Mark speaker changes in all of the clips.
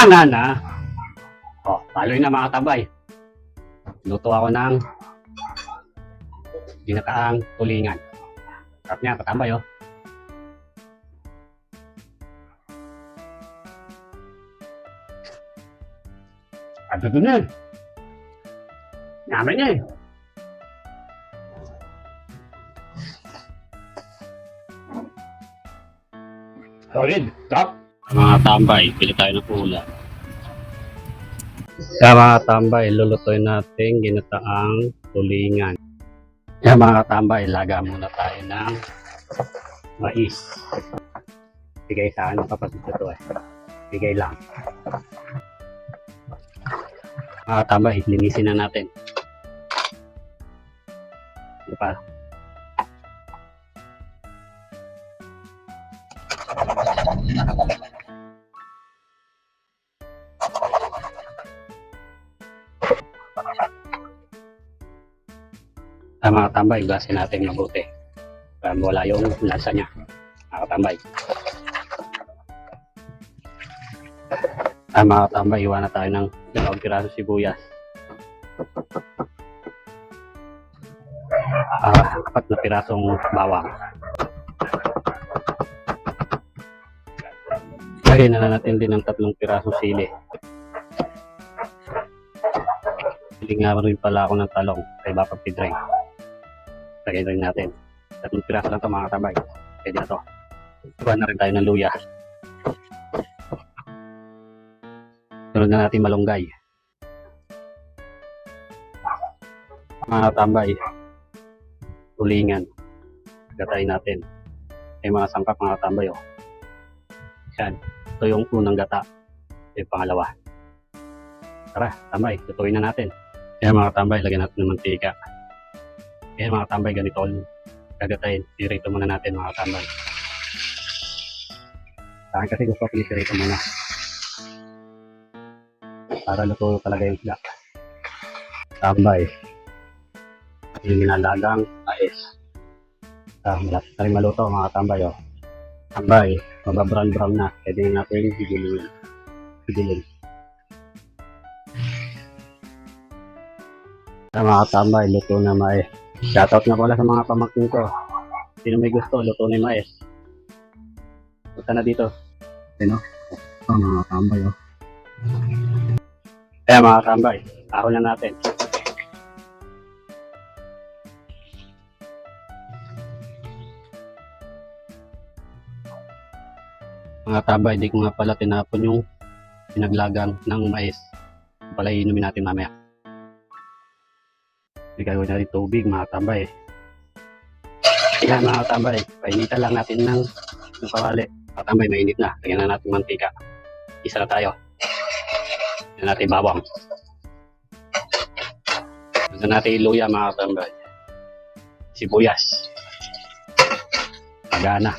Speaker 1: Banana. Oh, paloy na mga tabay. Luto ako ng ginataang tulingan. Sarap niya, katambay oh. Ano doon eh? Namin eh. Solid, top. Mga tambay, pili tayo ng ulam. Kaya mga tambay, lulutuin natin ginataang tulingan. Kaya mga tambay, laga muna tayo ng mais. Bigay sa akin ng kapatid ito eh. Bigay lang. Mga tambay, linisin na natin. Ito pa. Mga tambay, gasin natin mabuti para wala yung lasa niya. Mga tambay. Mga tambay, iwan na tayo ng 2 piraso sibuyas. 4 na pirasong bawang. Lagyan na natin din ng 3 pirasong sili. Pili nga rin pala ako ng talong sa iba pag pidreng. Lagyan rin natin. 3 piraso lang ito mga tambay. Pwede na ito. Iwan na rin tayo ng luya. Sunod na natin malunggay. Mga tambay. Tulingan. Gatayin natin. May mga sangkap mga tambay oh. Yan. Ito yung unang gata. Ito yung pangalawa. Tara, tambay. Tutuin na natin. Kaya mga tambay, lagyan natin ng mantika. Kaya mga tambay, ganito gagatayin. Pirito muna natin mga tambay. Sa akin kasi gusto ko pirito muna. Para luto talaga yung sila. Tambay. Yung ginalagang mais. Malapit na rin maluto mga tambay oh. Tambay, mababrown-brown na. Pwede natin higilin. Sa mga tambay, luto na mais. Shoutout na pala sa mga pamangkin ko. Sino may gusto, luto na yung mais. Punta na dito. Sino? Mga tambay oh. Kaya mga tambay, ahon na natin. Mga tambay, di ko nga pala tinapon yung pinaglagang ng mais. Pala inumin natin mamaya. Gagawin na rin tubig mga tambay. Kaya mga tambay, painitan lang natin ng kawali. Mga tambay, mainit na. Lagyan na natin mantika. Isa na tayo. Lagyan natin bawang. Lagyan natin luya mga tambay. Sibuyas. Magana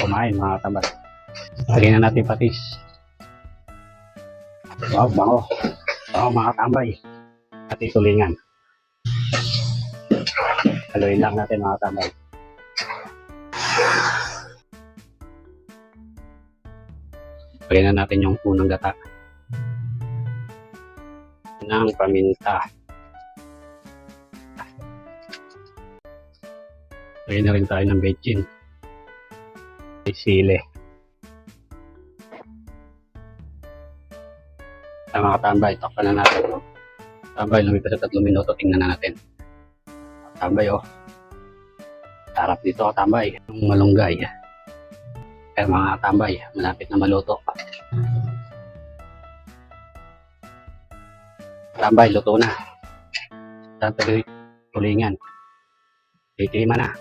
Speaker 1: kumain mga tambay. Lagyan na natin patis. Wow, bango. Bango mga tambay. At tulingan. Haluin lang natin mga tambay. Lagyan na natin yung unang gata ng paminta. Lagyan na rin tayo ng bechin. Sili. Sa mga tambay, takpan na natin. Tambay, lumipas sa 3 minuto, tingnan na natin. Tambay oh. Sarap dito tambay. Yung malunggay. Kaya mga tambay, malapit na maluto. Tambay, luto na. Tambay, tulingan. Titima na.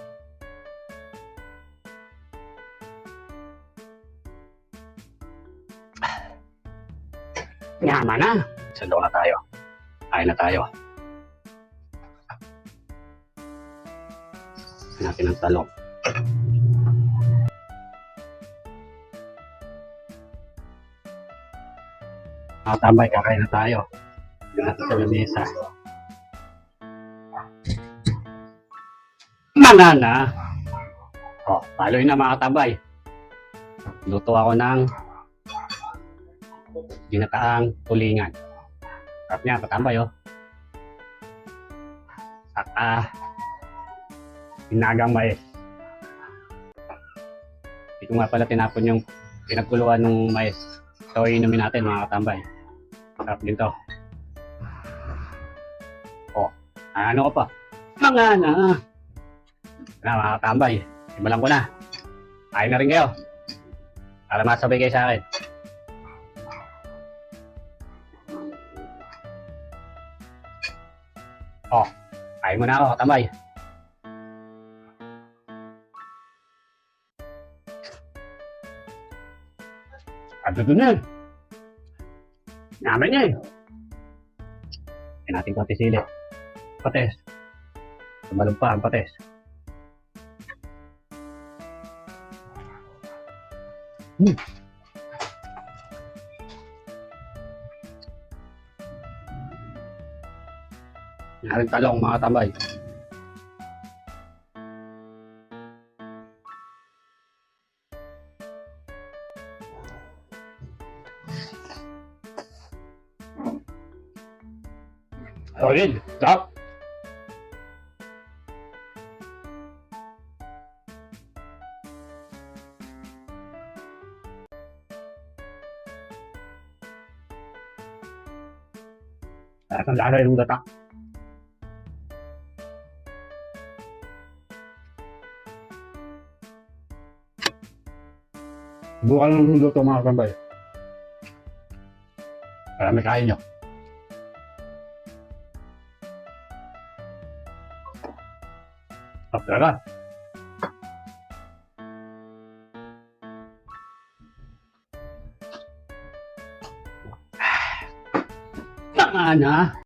Speaker 1: Yaman na. Sando na tayo. Kain na tayo. Natin ng talong. Mga tambay, kakain na tayo. Hindi natin sa lamesa. Banana. Oh, paloy na mga tambay. Luto ako ng ginataang tulingan. Sarap niya, katambay oh. Saka, pinagang mais. Hindi ko nga pala tinapon yung pinagkuluan ng mais. So, inumin natin mga katambay. Sarap din to. Oh, ano ko pa? Mga na! Mga katambay, ibalang ko na. Kain na rin kayo. Para masabay kayo sa akin. Oh, kain mo na ako, katambay. At ito na. Naman niya eh. Kaya natin konti sili. Pates. Tumalog pa ang pates. Naring talong mga tambay. Solid. Stop. Ang lasa yung gata. Bukan ng luto mga tambay. Para may kain nyo. Sarap talaga. Tama na.